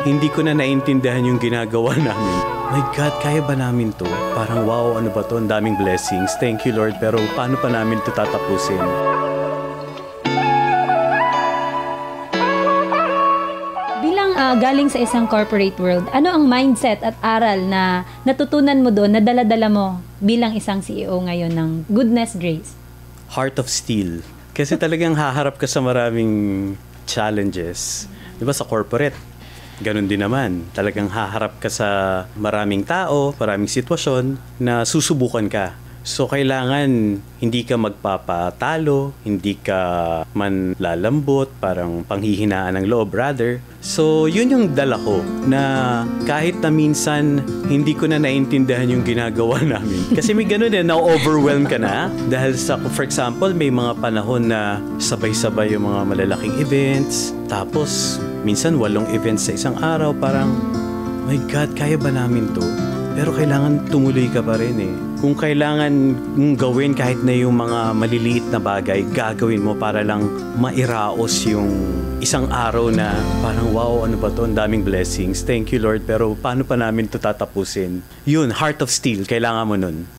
hindi ko na naintindihan yung ginagawa namin. My God, kaya ba namin to? Parang wow, ano ba to? Ang daming blessings. Thank you, Lord. Pero paano pa namin to tatapusin? Bilang galing sa isang corporate world, ano ang mindset at aral na natutunan mo doon, na dala-dala mo bilang isang CEO ngayon ng Goodness Grace? Heart of steel. Kasi talagang haharap ka sa maraming challenges. Di ba sa corporate? Ganun din naman. Talagang haharap ka sa maraming tao, maraming sitwasyon na susubukan ka. So, kailangan hindi ka magpapatalo, hindi ka man lalambot, parang panghihinaan ng loob, rather. So, yun yung dala ko, na kahit na minsan hindi ko na naintindihan yung ginagawa namin. Kasi may ganun na-overwhelm ka na. Dahil sa, for example, may mga panahon na sabay-sabay yung mga malalaking events. Tapos, minsan 8 events sa isang araw. Parang, my God, kaya ba namin to? Pero kailangan tumuloy ka pa rin eh. Kung kailangan mong gawin kahit na yung mga maliliit na bagay, gagawin mo para lang mairaos yung isang araw na parang wow, ano ba to? Ang daming blessings. Thank you, Lord. Pero paano pa namin to tatapusin? Yun, heart of steel. Kailangan mo nun.